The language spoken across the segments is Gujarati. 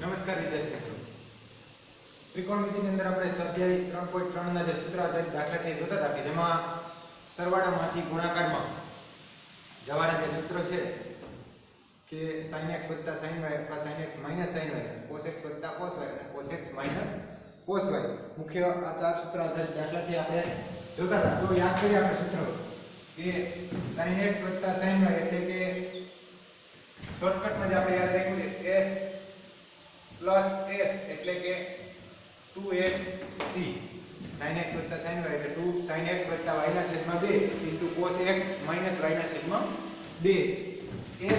નમસ્કાર વિદ્યાર્થી મિત્રો, ત્રિકોણમિતિની અંદર આપણે સ્વાધ્યાય 3.3 ના જે સૂત્ર આધારિત દાખલા છે એ જોતા હતા કે જેમાં સરવાળામાંથી ગુણાકારમાં જવાના જે સૂત્ર છે કે sin x sin y અથવા sin x sin y, cos x cos y અને cos x cos y મુખ્ય આ ચાર સૂત્ર આધારિત દાખલા છે આપણે જોતા હતા. તો યાદ કરીએ આપણે સૂત્ર કે sin x sin y એટલે કે શોર્ટકટમાં જે આપણે યાદ રાખ્યું છે s plus s એટલે કે 2sc sin x sin y એટલે 2 sin x y ના છેદમાં 2 into cos x minus y ના છેદમાં 2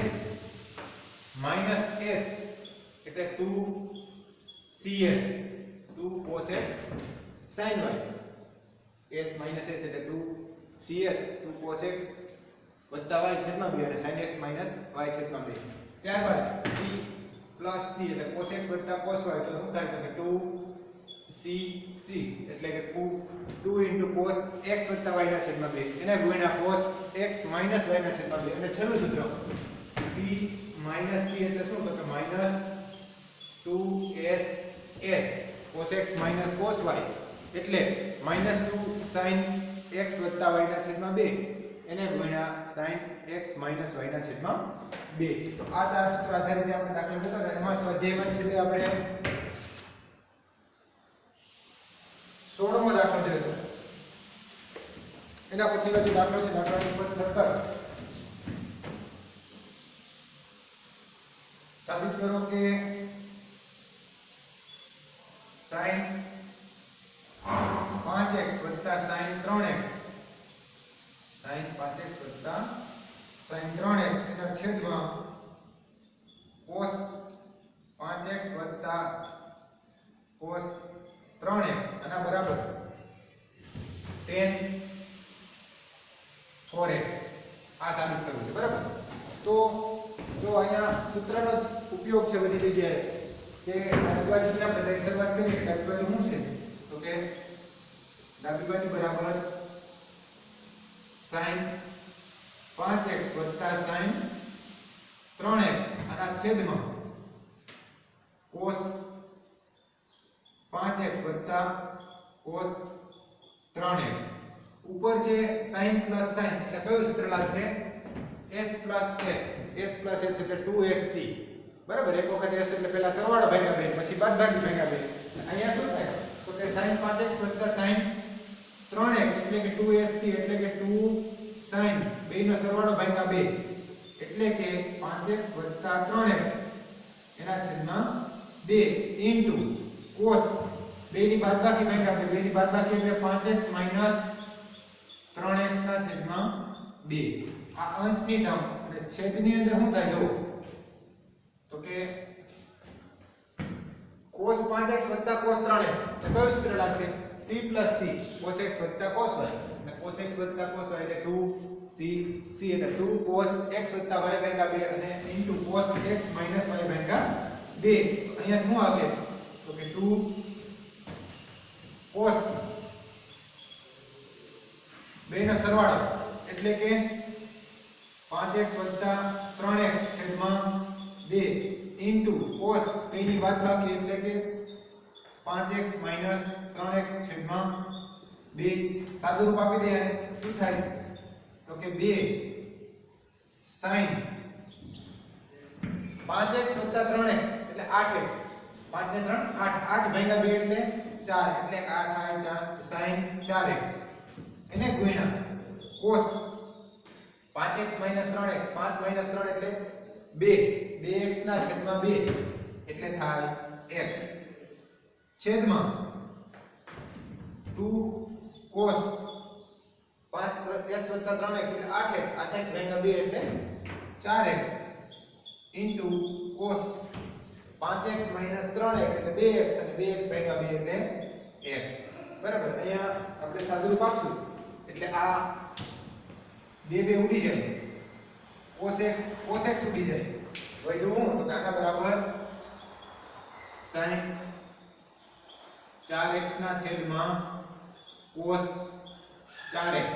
s minus s એટલે 2cs 2 cos x sin y s minus s એટલે 2cs 2 cos x y છેદમાં 2 અને sin x minus y છેદમાં 2. ત્યારબાદ c plus c એટલે cos x cos y તો શું થાય છે કે 2c એટલે કે 2 into cos x y ના છેદમાં 2 એને ગુણ્યા cos x minus y ના છેદમાં 2 અને છેલ્લું સૂત્ર c minus c એટલે શું તો કે minus 2s cos x minus cos y એટલે minus 2 sin x y ના છેદમાં 2 એને ગુણ્યા sin x minus y ના છેદમાં 2. તો આ ચાર સૂત્ર આધારિત આપણે દાખલા જોતા હતા. એમાં સ્વાધ્યાયમાં છેલ્લે આપણે 16મો દાખલો જોયો. એના પછીનો જે દાખલો છે દાખલા નંબર 17. સાબિત કરો કે sin 5x sin 3x sin 5x sin 3x એના છેદમાં cos 5x cos 3x આના બરાબર tan 4x આ સાબિત કરવું છે. બરાબર. તો જો અહીંયા સૂત્રનો ઉપયોગ છે બધી જગ્યાએ કે ડાબી બાજુથી આપણે શરૂઆત કરીએ. ડાબી બાજુ શું છે તો કે ડાબી બાજુ બરાબર sin 5x sin 3x આના છેદમાં cos 5x cos 3x ઉપર છે sin plus sin એટલે કયું સૂત્ર લાગશે s plus s એટલે 2sc. બરાબર. એક વખત s એટલે પહેલા સરવાળો ભાગ્યા 2 પછી બાદબાકી ભાગ્યા 2. અહીંયા શું થાય તો કે sin 5x sin 3x એટલે કે 2sc એટલે કે 2 sin 2 નો સરવાળો ભાગ્યા 2 એટલે કે 5x 3x એના છેદમાં 2 into cos 2 ની બાદબાકી ભાગ્યા 2 ની બાદબાકી એટલે 5x 3x ના છેદમાં 2. આ અંશની ટર્મ અને છેદની અંદર શું થાય જો તો કે cos 5x cos 3x એટલે કયું સૂત્ર લાગશે c plus c cos x cos y અને cos x cos y એટલે 2c એટલે 2 cos x y ભાગ્યા 2 અને into cos x minus y ભાગ્યા 2. અહીંયા શું આવશે તો કે 2 cos 2 નો સરવાળો એટલે કે 5x 3x છેદમાં 2 into cos 2 ની બાદબાકી એટલે કે 5x 3x છેદમાં 2. સાદું રૂપ આપી દઈએ અને શું થાય તો કે 2 sin 5x 3x એટલે 8x 5 ને 3 8 ભાગ્યા 2 એટલે 4 એટલે આ થાય sin 4x એને ગુણ્યા cos 5x 3x 5 3 એટલે 2x ના છેદમાં 2 એટલે થાય x છેદમાં 2 cos 5x 3x એટલે 8x ભાગ્યા 2 એટલે 4x into cos 5x 3x એટલે 2x અને 2x ભાગ્યા 2 એટલે x. બરાબર. અહીંયા આપણે સાદું રૂપ આપશું એટલે આ 2 ઉડી જાય cos x ઉડી જાય. વધુ હું તો આના બરાબર sin 4x ના છેદમાં cos 4x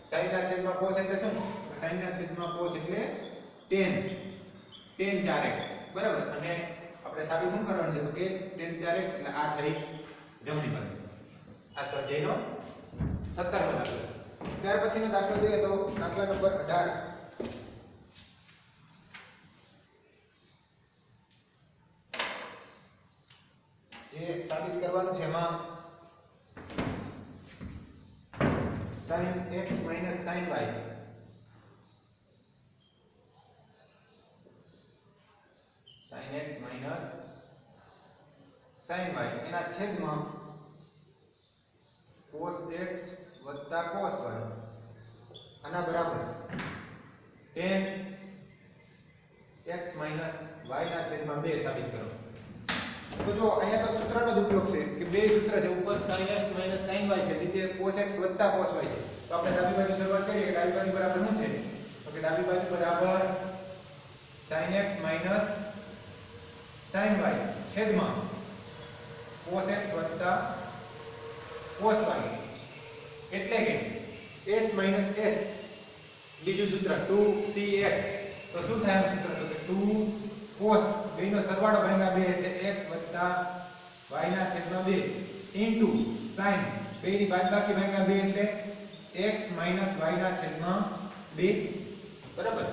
sin ના છેદમાં cos એટલે શું sin ના છેદમાં cos એટલે tan 4x. બરાબર. અને આપણે સાબિત શું કરવાનું છે તો કે tan 4x એટલે આ થઈ જમણી બાજુ. આ સ્વાધ્યાયનો 17મો દાખલો છે. ત્યાર પછીનો દાખલો જોઈએ તો દાખલા નંબર 18. જે સાબિત કરવાનું છે એમાં sin x minus sin y sin x minus sin y એના છેદમાં cos x વત્તા cos y આના બરાબર tan x minus y ના છેદમાં 2 સાબિત કરો. તો જો અહીંયા તો સૂત્રનો જ ઉપયોગ છે કે બે સૂત્ર છે, ઉપર sin x minus sin y છે, નીચે cos x વત્તા cos y છે. તો આપણે ડાબી બાજુ શરૂઆત કરીએ કે ડાબી બાજુ બરાબર શું છે તો કે ડાબી બાજુ બરાબર sin x minus sin y છેદમાં cos x વત્તા cos y એટલે કે s minus s બીજું સૂત્ર 2cs. તો શું થાય આ સૂત્ર તો કે 2 cos બેનો સરવાળો ભાગ્યા 2 એટલે x વત્તા y ના છેદમાં 2 ઇન્ટુ sin બેની બાદબાકી ભાગ્યા 2 એટલે x minus y ના છેદમાં 2 બરાબર.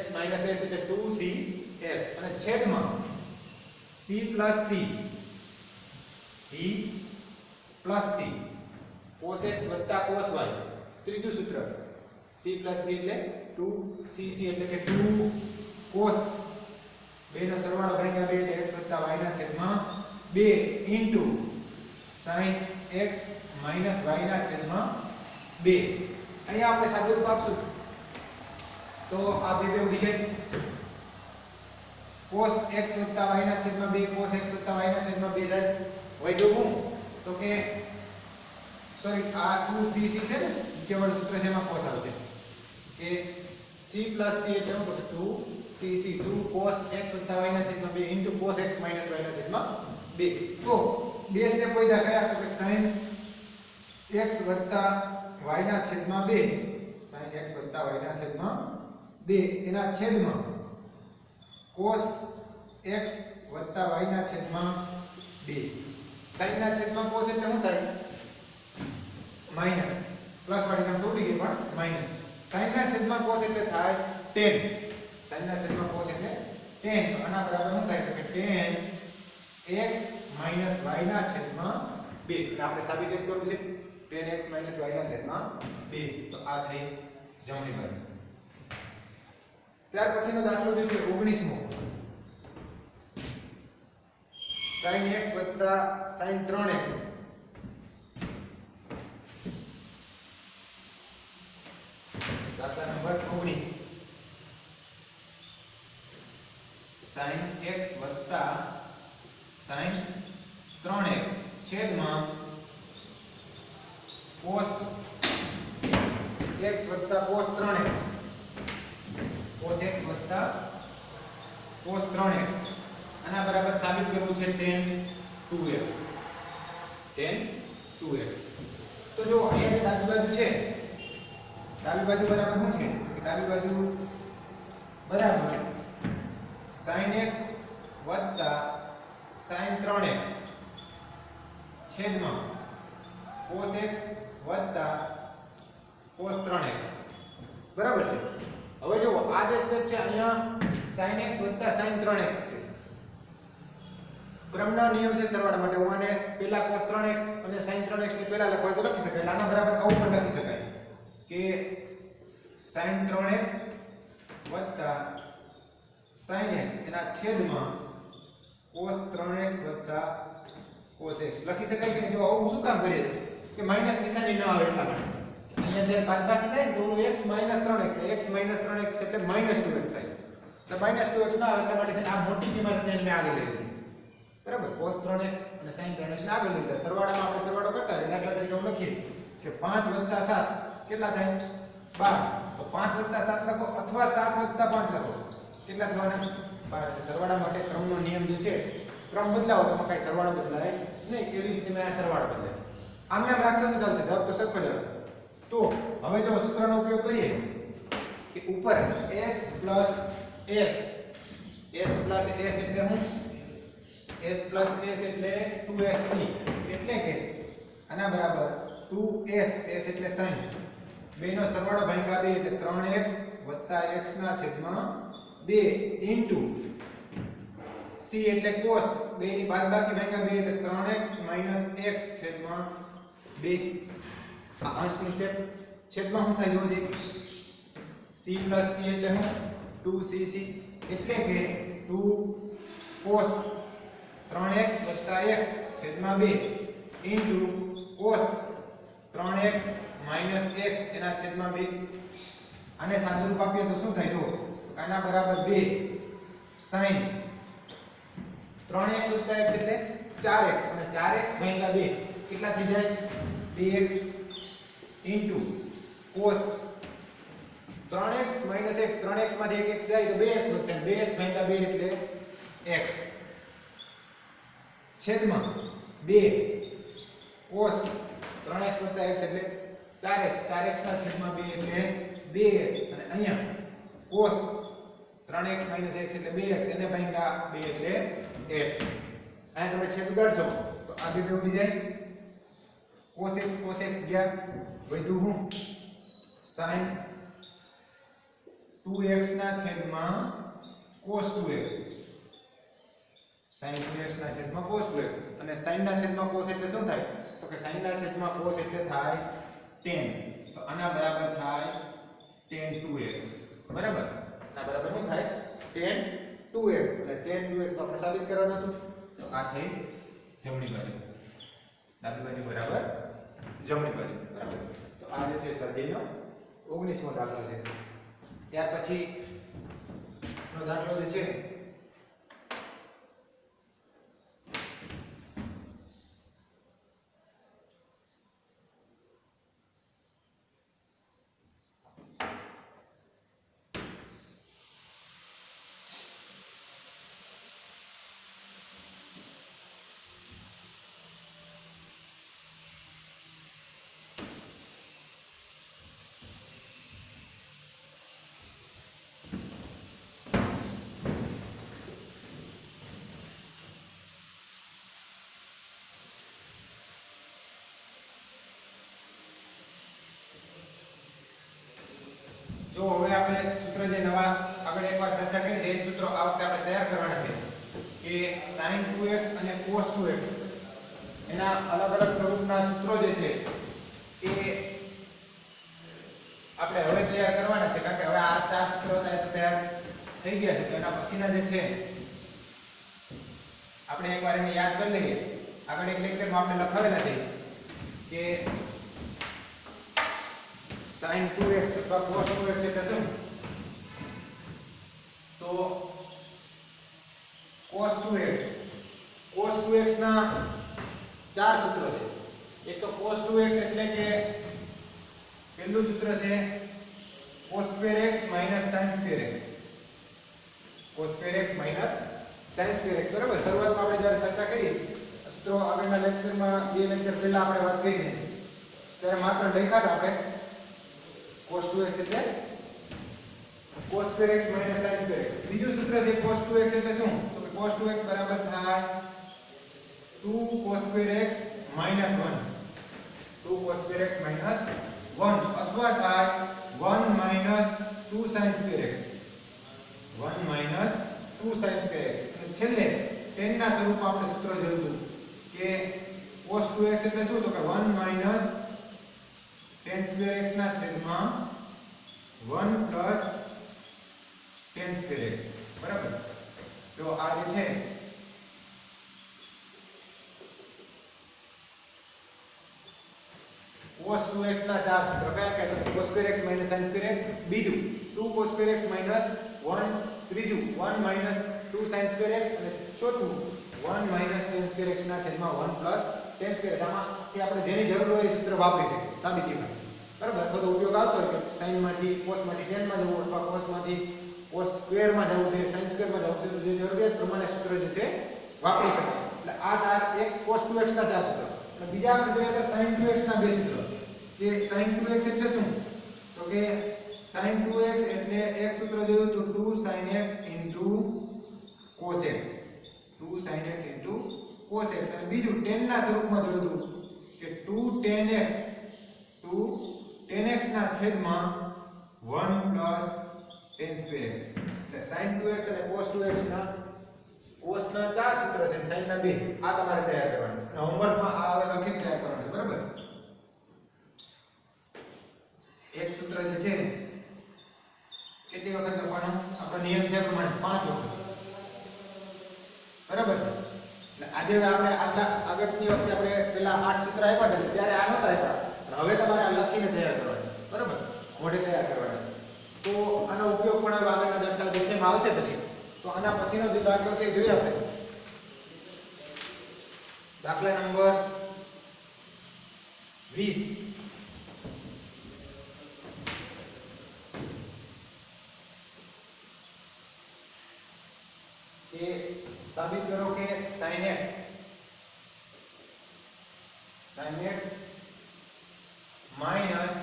s minus s એટલે 2cs અને છેદમાં c plus c cos x વત્તા cos y ત્રીજું સૂત્ર c plus c એટલે 2cc એટલે કે 2 cos બેનો સરવાળો ભાગ્યા 2 એટલે x વત્તા y ના છેદમાં 2 into sin x minus y ના છેદમાં 2. અહીંયા આપણે સાદું રૂપ આપશું તો આ બે ઉડી જાય cos x વત્તા y ના છેદમાં 2 cos x વત્તા y ના છેદમાં 2 થાય. વૈધો હું તો કે સોરી આ 2cc છે ને નીચેવાળું સૂત્ર છે એમાં cos આવશે કે c plus c એટલે શું તો કે 2cc 2 cos x વત્તા y ના છેદમાં 2 into cos x minus y ના છેદમાં 2. તો બે સ્ટેપ વૈધા કયા તો કે sin x વત્તા y ના છેદમાં 2 sin x વત્તા y ના છેદમાં 2 એના છેદમાં cos x વત્તા y ના છેદમાં 2. sin ના છેદમાં cos એટલે શું થાય માઈનસ પ્લસ વાળી ટર્મ તો ઉડી ગઈ પણ માઈનસ. sin ના છેદમાં cos એટલે થાય tan. sin ના છેદમાં cos એટલે tan. તો આના બરાબર શું થાય તો કે tan x minus y ના છેદમાં 2. એટલે આપણે સાબિત કરવું છે tan x minus y ના છેદમાં 2. તો આ થઈ જમણી બાજુ. ત્યાર પછીનો દાખલો જે છે 19મો sin x વત્તા sin 3x દાખલા નંબર 19 sin x વત્તા sin 3x છેદમાં cos x વત્તા cos 3x cos x વત્તા cos 3x આના બરાબર સાબિત કરવું છે tan 2x tan 2x. તો જો અહીંયા જે ડાબી બાજુ છે ડાબી બાજુ બરાબર શું છે કે ડાબી બાજુ બરાબર sin x વત્તા sin 3x છેદમાં cos x વત્તા cos 3x બરાબર છે. હવે જો આ જે સ્ટેપ છે અહીંયા sin x વત્તા sin 3x છે. ક્રમનો નિયમ છે સરવાળા માટે. હું આને પહેલા cos 3x અને sin 3x ને પહેલા લખવાય તો લખી શકાય. આના બરાબર આવું પણ લખી શકાય કે sin 3x વત્તા sin x એના છેદમાં cos 3x વત્તા cos x લખી શકાય કે જો આવું શું કામ કરીએ કે માઈનસ નિશાની ન આવે એટલા માટે. અહીંયા જ્યારે બાદબાકી થાય તો x 3x એટલે x 3x એટલે -2x થાય. તો -2x ના આવે એટલા માટે આ મોટી કિંમત મેં આગળ લઈ લીધી બરાબર. cos 3x અને sin 3x ને આગળ લઈ લીધા. સરવાળામાં આપણે સરવાળો કરતા હોય દાખલા તરીકે હું લખીએ કે 5 + 7 કેટલા થાય 12. તો 5 + 7 લખો અથવા 7 + 5 લખો કેટલા થવાના 12. એટલે સરવાળા માટે ક્રમનો નિયમ જે છે ક્રમ બદલાવો તો કઈ સરવાળો બદલાય નહીં. એવી રીતે મેં આ સરવાળો બદલાય. આમને રાખશો તો ચાલશે, જવાબ તો સરખો જ આવશે. તો હવે જો સૂત્રનો ઉપયોગ કરીએ કે ઉપર s plus s એટલે હું s plus s એટલે 2sc એટલે કે આના બરાબર 2s s એટલે sin બેનો સરવાળો ભાગ્યા 2 એટલે 3x x ના છેદમાં 2 ઇન્ટુ c એટલે cos 2 ની બાદબાકી ભાગ્યા 2 એટલે 3x x છેદમાં 2 આ અંશનું સ્ટેપ છેદમાં શું થાય જોજો c plus c એટલે શું 2cc એટલે કે 2 cos 3x x છેદમાં 2 ઇન્ટુ cos 3x x એના છેદમાં 2 આને સાદુરૂપ આપીએ તો શું થાય જો આના બરાબર 2 sin 3x x એટલે 4x અને 4x ભાગ્યા 2 કેટલા થઈ જાય 2x into cos 3x x 3x માંથી 1x જાય તો 2x વધશે 2x ભાગ્યા 2 એટલે x છેદમાં 2 cos 3x x એટલે 4x 4x ના છેદમાં 2 એટલે 2x અને અહીંયા cos 3x x એટલે 2x એને ભાગ્યા 2 એટલે x અહીંયા તમે છેદ ઉડાડશો તો આ બે ઉડી જાય cos x ગયા વધ્યું હું sin 2x ના છેદમાં cos 2x sin 2x ના છેદમાં cos 2x અને sin ના છેદમાં cos એટલે શું થાય તો કે sin ના છેદમાં cos એટલે થાય tan તો આના બરાબર થાય tan 2x બરાબર આના બરાબર શું થાય tan 2x અને tan 2x તો આપણે સાબિત કરવાનું હતું તો આ થઈ જમણી બાજુ ડાબી બાજુ બરાબર જમણી બાજુ બરાબર તો આ જે છે સ્વાધ્યાયનો 19મો દાખલો છે ત્યાર પછી નો દાખલો જે છે જો હવે આપણે સૂત્ર જે નવા આગળ એકવાર ચર્ચા કરી છે એ સૂત્રો આ વખતે આપણે તૈયાર કરવાના છે કે sin 2x અને cos 2x એના અલગ અલગ સ્વરૂપના સૂત્રો જે છે એ આપણે હવે તૈયાર કરવાના છે કારણ કે હવે આ ચાર સૂત્રો તૈયાર થઈ ગયા છે તો એના પછીના જે છે આપણે એકવાર એને યાદ કરી લઈએ આગળ એક લેક્ચરમાં આપણે લખાવેલા છે કે sin 2x અથવા cos 2x એટલે શું તો cos 2x ના ચાર સૂત્રો છે એક તો cos 2x એટલે કે પહેલું સૂત્ર છે cos square x minus sin square x cos square x minus sin square x બરાબર શરૂઆતમાં આપણે જ્યારે ચર્ચા કરી સૂત્રો આગળના લેક્ચરમાં બે લેક્ચર પહેલા આપણે વાત કરીને ત્યારે માત્ર લખ્યા હતા આપણે cos 2x એટલે cos square x minus sin square x બીજું સૂત્ર છે cos 2x એટલે શું તો કે cos 2x બરાબર થાય 2 cos square x minus 1 2 cos square x minus 1 અથવા થાય 1 minus 2 sin square x 1 minus 2 sin square x અને છેલ્લે tan ના સ્વરૂપમાં આપણે સૂત્ર જોયું કે cos 2x એટલે શું તો કે 1 minus tan square x ના છેદમાં 1 plus tan square x બરાબર તો આ જે છે cos 2x ના ચાર સૂત્ર કયા કયા cos square x minus sin square x બીજું 2 cos square x minus 1 ત્રીજું 1 minus 2 sin square x અને ચોથું 1 minus tan square x ના છેદમાં 1 plus tan square x આમાં કે આપણે જેની જરૂર હોય એ સૂત્ર વાપરી શકીએ સાબિતીમાં બરાબર અથવા તો ઉપયોગ આવતો હોય કે sin માંથી cos માંથી tan માં જવું અથવા cos માંથી cos square માં જવું છે sin square માં જવું છે તો જે જરૂરિયાત પ્રમાણે સૂત્ર જે છે વાપરી શકાય એટલે આ ચાર એક cos 2x ના ચાર સૂત્ર અને બીજા આપણે જોઈએ તો sin 2x ના બે સૂત્ર કે sin 2x એટલે શું તો કે sin 2x એટલે એક સૂત્ર જોયું તો 2 sin x cos x 2 sin x cos x અને બીજું tan ના સ્વરૂપમાં જોયું હતું કે 2 tan x ના છેદમાં 1 plus tan square x એટલે sin 2x અને cos 2x ના cos ના 4 સૂત્ર છે sin ના 2 આ તમારે તૈયાર કરવાનું છે અને હોમવર્કમાં આ હવે લખીને તૈયાર કરવાનું છે બરાબર એક સૂત્ર જે છે કેટલી વખત લખવાનું આપણો નિયમ છે પ્રમાણે 5 વખત બરાબર છે એટલે આજે આપણે આગળની વખતે આપણે પેલા 8 સૂત્ર આપ્યા હતા ત્યારે આ નહોતા આપ્યા હવે તમારે આ લખીને તૈયાર કરવાનું બરાબર મોઢે તૈયાર કરવાનું તો આનો ઉપયોગ પણ હવે આગળના દાખલા જે છે એમાં આવશે પછી તો આના પછીનો જે દાખલો છે એ જોઈએ આપણે દાખલા નંબર 20 કે સાબિત કરો કે sin x minus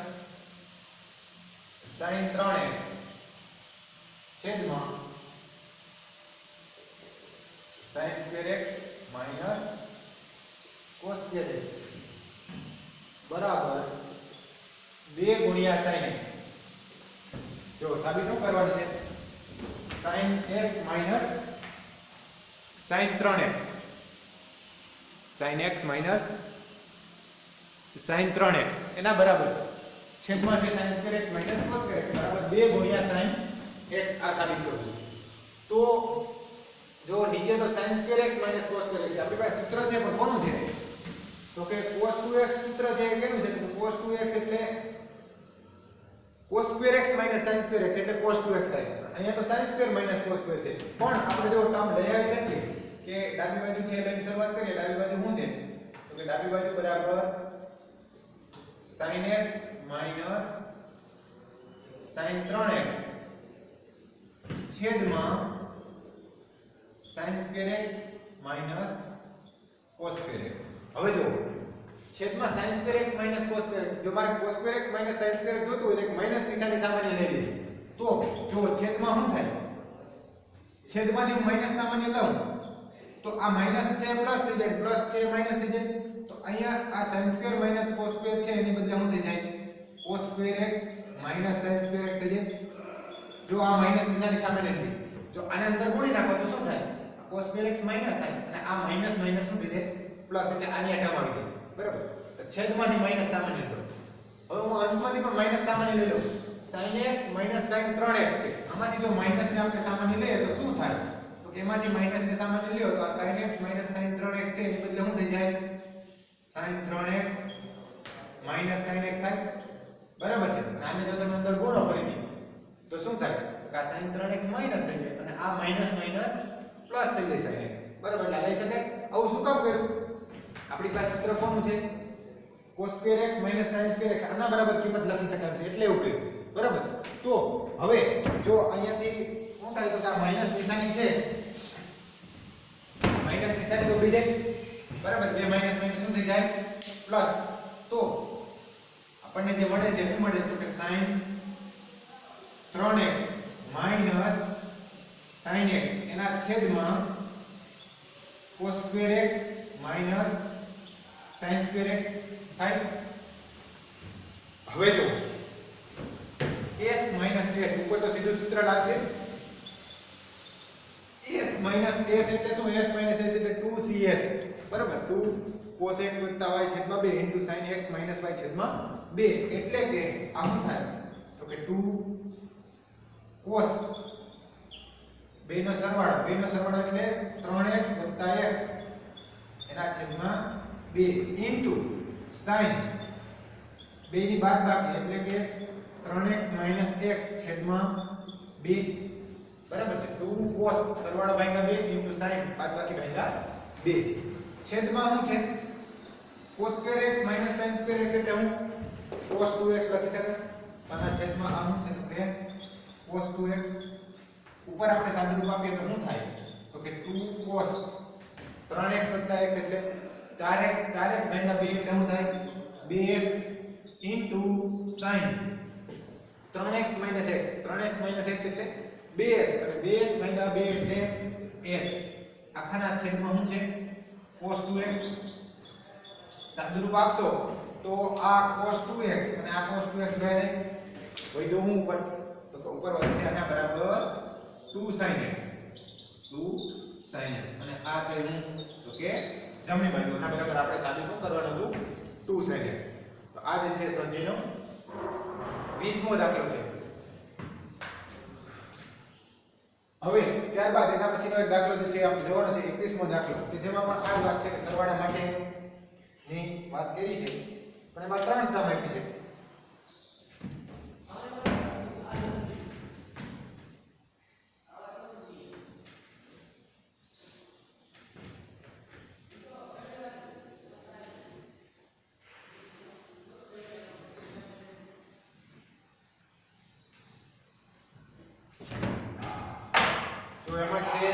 sin 3x છેદમાં sin square x minus cos square x બરાબર 2 ગુણ્યા sin x જો સાબિત શું કરવાનું છે sin x minus sin 3x sin x minus sin 3x એના બરાબર છેદમાં છે sin square x minus cos square x બરાબર 2 ગુણ્યા sin x આ સાબિત કરવું છે તો જો નીચે તો sin square x minus cos square x આપણી પાસે સૂત્ર છે પણ કોનું છે તો કે cos 2x સૂત્ર છે એ કેનું છે તો cos 2x એટલે cos square x minus sin square x એટલે cos 2x થાય અહીંયા તો sin square minus cos square છે પણ આપણે જો ટર્મ લઈ આવી શકીએ કે ડાબી બાજુ છે લઈને શરૂઆત કરીએ ડાબી બાજુ શું છે તો કે ડાબી બાજુ બરાબર sin x minus sin 3x છેદમાં sin square x minus cos square x હવે જો છેદમાં sin square x minus cos square x જો મારે cos square x minus sin square x જોતું હોય તો માઈનસ નિશાની સામાન્ય લઈ લઈએ તો જો છેદમાં શું થાય છેદમાંથી હું માઈનસ સામાન્ય લઉં તો આ માઈનસ છે પ્લસ થઈ જાય પ્લસ છે માઈનસ થઈ જાય તો અહીંયા આ sin square minus cos square છે એની બદલે શું થઈ જાય cos square x minus sin square x થઈ જાય જો આ માઈનસ નિશાની સામાન્ય થઈ જો આને અંદર ગુણી નાખો તો શું થાય cos square x માઈનસ થાય અને આ માઈનસ માઈનસ શું થઈ જાય પ્લસ એટલે આની આ ટર્મ આવી જાય બરાબર તો છેદમાંથી માઈનસ સામાન્ય લો હવે હું અંશમાંથી પણ માઈનસ સામાન્ય લઈ લઉં sin x minus sin 3x છે આમાંથી જો માઈનસ ને આપણે સામાન્ય લઈએ તો શું થાય તો કે એમાંથી માઈનસ ને સામાન્ય લ્યો તો આ sin x minus sin 3x છે એની બદલે શું થઈ જાય sin 3x minus sin x થાય બરાબર છે અને આને જો તમે અંદર ગુણો ફરીથી તો શું થાય તો આ sin 3x માઈનસ થઈ જાય અને આ માઈનસ માઈનસ પ્લસ થઈ જાય sin x બરાબર એટલે લઈ શકાય આવું શું કામ કર્યું આપણી પાસે સૂત્ર કોનું છે cos square x minus sin square x આના બરાબર કિંમત લખી શકાય છે એટલે એવું કર્યું બરાબર તો હવે જો અહીંયાથી શું થાય તો કે આ માઈનસ નિશાની છે માઈનસ નિશાની તો ઉડી જાય બરાબર બે માઈનસ માઈનસ શું થઈ જાય પ્લસ તો આપણને જે મળે છે શું મળે છે તો કે sin 3x minus sin x એના છેદમાં cos square x minus sin square x થાય હવે જો s minus s ઉપર તો સીધું સૂત્ર લાગશે s minus s એટલે શું s minus s એટલે 2cs બરાબર 2 cos x y છેદમાં 2 into sin x minus y છેદમાં 2 એટલે કે આ શું થાય તો કે 2 cos 2 નો સરવાળો એટલે 3x x એના છેદમાં 2 into sin 2 ની બાદબાકી એટલે કે 3x minus x છેદમાં 2 બરાબર છે 2 cos સરવાળો ભાગ્યા 2 into sin બાદબાકી ભાગ્યા 2 છેદમાં શું છે cos square x minus sin square x એટલે હું cos 2x લખી શકાય આના છેદમાં આ શું છે તો કે cos 2x ઉપર આપણે સાદુરૂપ આપીએ તો શું થાય તો કે 2 cos 3x x એટલે 4x ભાગ્યા 2 એટલે શું થાય 2x into sin 3x minus x એટલે 2x અને 2x ભાગ્યા 2 એટલે x આખાના છેદમાં શું છે cos 2x સાદુરૂપ આપશો તો આ cos 2x અને આ cos 2x ભાઈ દો હું ઉપર તો કે ઉપર વધશે આના બરાબર 2 sin x અને આ થયું તો કે જમણી બાજુ આના બરાબર આપણે સાદું શું કરવાનું હતું 2 sin x તો આ જે છે સ્વાધ્યાયનો 20મો દાખલો છે હવે ત્યારબાદ એના પછીનો એક દાખલો જે છે આપણે જોવાનો છે 21મો દાખલો કે જેમાં પણ આ જ વાત છે કે સરવાળા માટેની વાત કરી છે પણ એમાં 3 ટર્મ આપી છે તો એમાં છે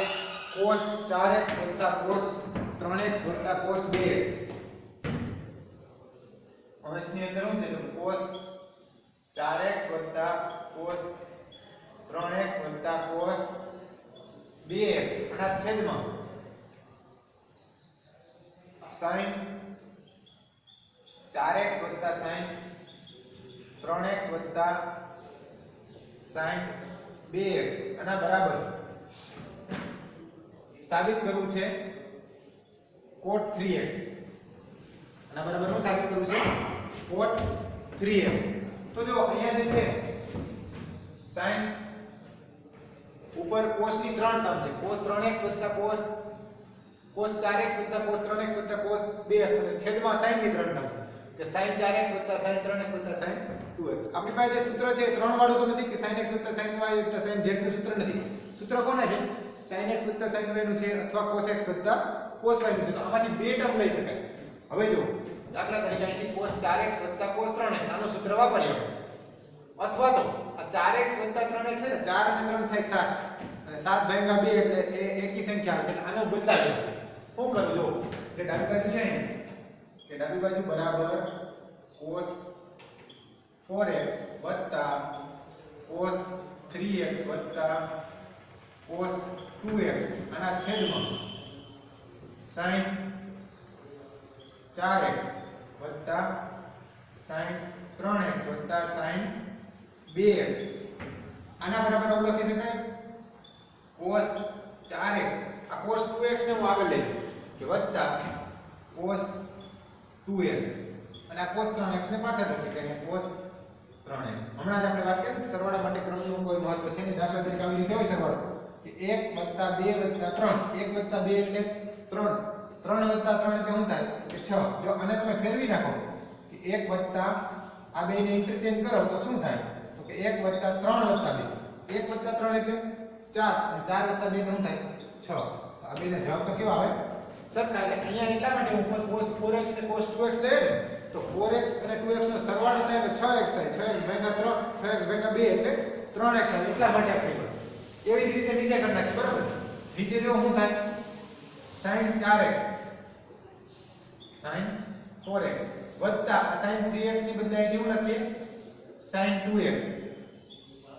cos 4x cos 3x cos 2x અંશની અંદર શું છે તો cos 4x cos 3x cos 2x અને છેદમાં sin 4x sin 3x sin 2x અને બરાબર સાબિત કરવું છે cot 3x આના બરાબર શું સાબિત કરવું છે cot 3x તો જો અહીંયા જે છે sin ઉપર cos ની 3 ટર્મ છે cos 3x cos 4x cos 3x cos 2x અને છેદમાં sin ની 3 ટર્મ છે કે sin 4x sin 3x sin 2x આપણી પાસે જે સૂત્ર છે 3 વાળું તો નથી કે sin x sin y sin z નું સૂત્ર નથી સૂત્ર કોના છે sin x sin y નું છે અથવા cos x cos y નું છે તો આમાંથી બે ટર્મ લઈ શકાય હવે જો દાખલા તરીકે અહીંથી cos 4x cos 3x આનું સૂત્ર વાપરીએ અથવા તો આ 4x 3x છે ને 4 અને 3 થાય 7 અને 7 ભાગ્યા 2 એટલે એ એકી સંખ્યા આવે છે એટલે આનો બદલાવી લો શું કરું જો જે ડાબી બાજુ છે કે ડાબી બાજુ બરાબર cos 4x cos 3x cos 2x આના છેદમાં sin 4x sin 3x sin 2x આના બરાબર આવું લખી શકાય cos 4x આ cos 2x ને હું આગળ લઈ કે વત્તા cos 2x અને આ cos 3x ને પાછળ લખી કે cos 3x હમણાં જ આપણે વાત કરી સરવાળા માટે ક્રમનું કોઈ મહત્વ છે નહીં દાખલા તરીકે આવી રીતે હોય સરવાળો કે 1 + 2 + 3 1 + 2 એટલે 3 3 + 3 એટલે શું થાય કે 6 જો આને તમે ફેરવી નાખો કે 1 + આ બેને ઇન્ટરચેન્જ કરો તો શું થાય તો કે 1 + 3 + 2 1 + 3 એટલે 4 અને 4 + 2 એટલે શું થાય 6 તો આ બેનો જવાબ તો કેવો આવે સરખા એટલે અહીંયા એટલા માટે ઉપર cos 4x ને cos 2x લઈએ ને તો 4x અને 2x નો સરવાળો થાય એટલે 6x થાય 6x ભાગ્યા 3 6x ભાગ્યા 2 એટલે 3x આવે એટલા માટે આપણે એવી જ રીતે નીચે કરી નાખી બરાબર નીચે જો શું થાય sin 4x sin 4x વત્તા આ sin 3x ની બદલે અહીં કેવું લખીએ sin 2x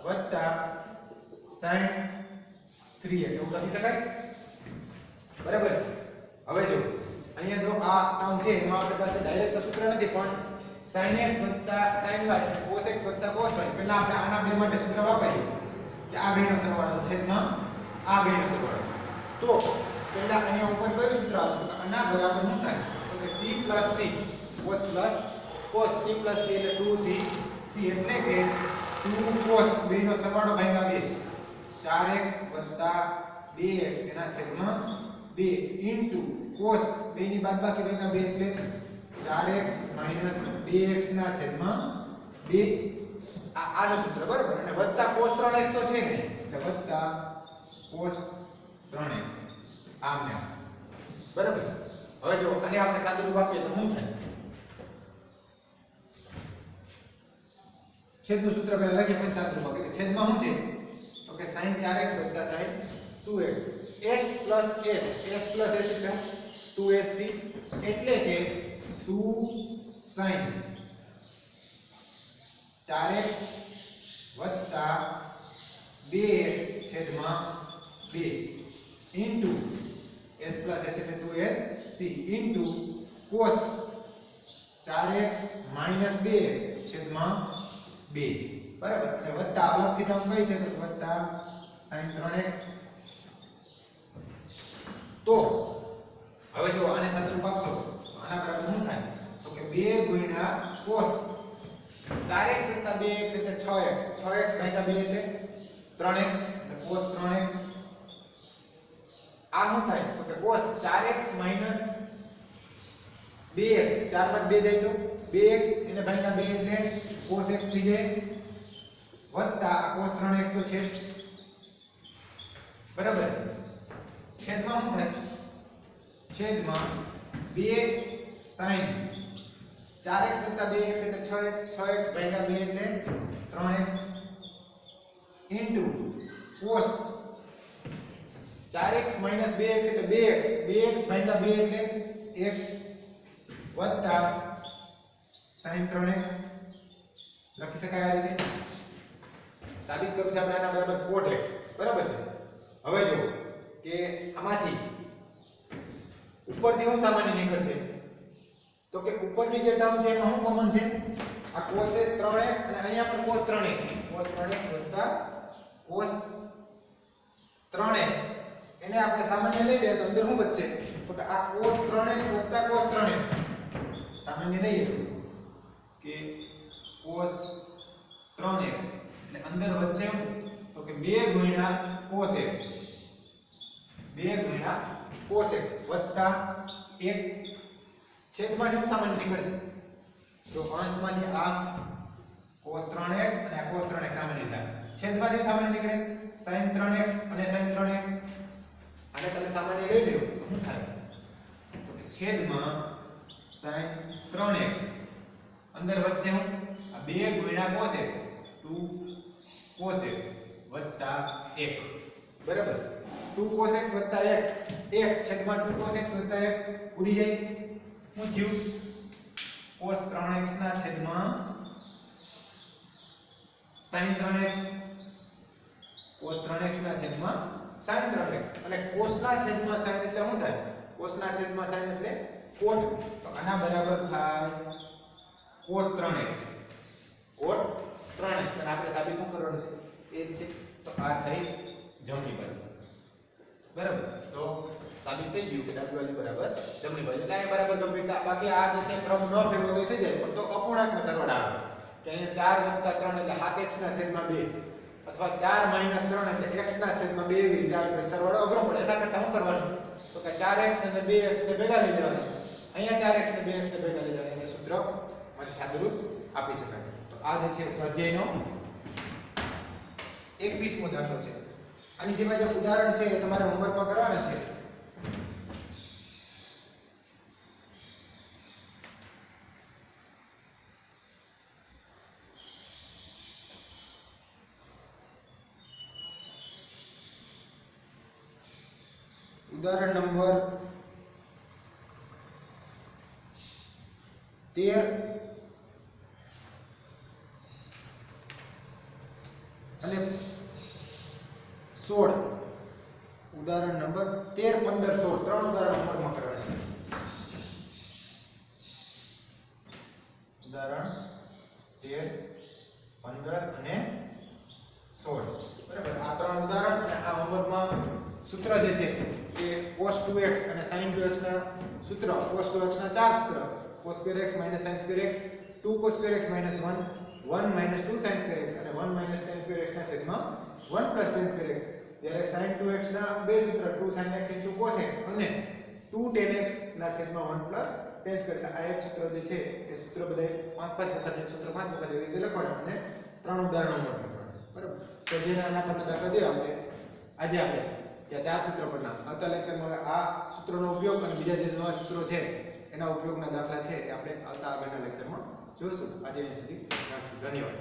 વત્તા sin 3x એવું લખી શકાય બરાબર છે હવે જો અહીંયા જો આ ટર્મ છે એમાં આપણી પાસે ડાયરેક્ટ સૂત્ર નથી પણ sin x sin y cos x cos y પહેલા આપણે આના બે માટે સૂત્ર વાપરીએ કે આ બેનો સરવાળો છેદમાં આ બેનો સરવાળો તો પહેલા અહીંયા ઉપર કયું સૂત્ર આવશે તો આના બરાબર શું થાય તો કે c + c cos c + c એટલે 2c c એટલે કે 2 cos બેનો સરવાળો ભાગ્યા 2 4x 2x એના છેદમાં 2 ઇન્ટુ cos બેની બાદબાકી ભાગ્યા 2 એટલે 4x - 2x ના છેદમાં 2 આનું સૂત્ર બરાબર અને વત્તા cos 3x તો છે ને એટલે વત્તા cos 3x આમને બરાબર હવે જો આને આપણે સાદુરૂપ આપીએ તો શું થાય છેદનું સૂત્ર પહેલા લખીએ પછી સાદુરૂપ આપીએ છેદમાં શું છે તો કે sin 4x sin 2x s plus s એટલે 2sc એટલે કે 2 sin 4x 2x છેદમાં 2 into s plus s એટલે 2sc into cos 4x minus 2x છેદમાં 2 બરાબર અને વત્તા અલગથી ટર્મ કઈ છે તો વત્તા sin 3x તો હવે જો આને સાદુરૂપ આપશો તો આના બરાબર શું થાય તો કે 2 ગુણ્યા cos 4x + 2x એટલે 6x 6x / 2 એટલે 3x એટલે cos 3x આ શું થાય તો કે cos 4x - 2x 4 બાદ 2 જાય તો 2x એને ભાગ્યા 2 એટલે cos x થઈ જાય વત્તા આ cos 3x તો છે બરાબર છે છેદમાં શું થાય છેદમાં 2 sin 4x + 2x એટલે 6x 6x ભાગ્યા 2 એટલે 3x into cos 4x - 2x એટલે 2x 2x ભાગ્યા 2 એટલે x વત્તા sin 3x લખી શકાય આ રીતે સાબિત કરવું છે આપણે આના બરાબર cot x બરાબર છે હવે જો કે આમાંથી ઉપરથી શું સામાન્ય નીકળશે તો કે ઉપરની જે ટર્મ છે એમાં શું કોમન છે આ cos 3x અને અહીંયા પણ cos 3x વત્તા cos 3x એને આપણે સામાન્ય લઈ લઈએ તો અંદર શું બચશે તો કે આ cos 3x વત્તા cos 3x સામાન્ય લઈએ કે cos 3x એટલે અંદર વચ્ચે તો કે 2 ગુણ્યા cos x 2 ગુણ્યા cos x વત્તા 1 છેદમાંથી શું સામાન્ય નીકળશે તો અંશમાંથી આ cos 3x અને આ cos 3x સામાન્ય જાય છેદમાંથી શું સામાન્ય નીકળે sin 3x અને sin 3x આને તમે સામાન્ય લઈ લો તો શું થાય તો કે છેદમાં sin 3x અંદર વચ્ચે હું આ 2 ગુણ્યા cos x 2 cos x વત્તા 1 બરાબર છે 2 cos x વત્તા x 1 છેદમાં 2 cos x વત્તા 1 ઉડી જાય શું થયું cos 3x ના છેદમાં sin 3x cos 3x ના છેદમાં sin 3x અને cos ના છેદમાં sin એટલે શું થાય cos ના છેદમાં sin એટલે cot તો આના બરાબર થાય cot 3x અને આપણે સાબિત શું કરવાનું છે એ છે તો આ થઈ જમણી બાજુ બરાબર તો સાબિત થઈ ગયું કે ડાબી બાજુ બરાબર જમણી બાજુ એટલે આ બરાબર કમ્પ્લીટ બાકી આ જે છે ક્રમ ન ફેરવો તો થઈ જાય પણ તો અપૂર્ણાંકમાં સરવાળા આવે કે અહીંયા 4 + 3 એટલે 7x ના છેદમાં 2 અથવા 4 - 3 એટલે x ના છેદમાં 2 એવી રીતે આવે સરવાળો અઘરો પડે એના કરતા શું કરવાનું તો કે 4x અને 2x ને ભેગા લઈ લેવાના અહીંયા 4x ને 2x ને ભેગા લઈ લેવાના એટલે સૂત્ર માંથી સાદુરૂપ આપી શકાય તો આ જે છે સ્વાધ્યાયનો 21મો દાખલો છે આની જેવા જે ઉદાહરણ છે એ તમારે હોમવર્કમાં કરવાના છે ઉદાહરણ નંબર 13 અને 16 ઉદાહરણ નંબર 13 15 16 ત્રણ ઉદાહરણ હોમવર્કમાં કરવાના છે ઉદાહરણ 13 15 અને 16 બરાબર આ ત્રણ ઉદાહરણ અને આ હોમવર્કમાં સૂત્ર જે છે કે cos 2x અને sin 2x ના સૂત્ર cos 2x ના ચાર સૂત્ર cos square x - sin square x 2 cos square x - 1 1 - 2 sin square x અને 1 - tan square x ના છેદમાં 1 + tan square x જ્યારે sin 2x ના બે સૂત્ર 2 sin x * cos x અને 2 tan x ના છેદમાં 1 + tan square આ એક સૂત્ર જે છે એ સૂત્ર બધાય 5 વખત એક સૂત્ર 5 વખત એવી રીતે લખવાનું અને ત્રણ ઉદાહરણો લખવાના બરાબર તો જેના આના પરના દાખલા જોયા આપણે આજે આપણે ત્યાં ચાર સૂત્ર પરના આવતા લેક્ચરમાં હવે આ સૂત્રનો ઉપયોગ અને બીજા જે નવા સૂત્રો છે એના ઉપયોગના દાખલા છે એ આપણે આવતા આગળના લેક્ચરમાં જોઈશું આજે અહીં સુધી રાખશું ધન્યવાદ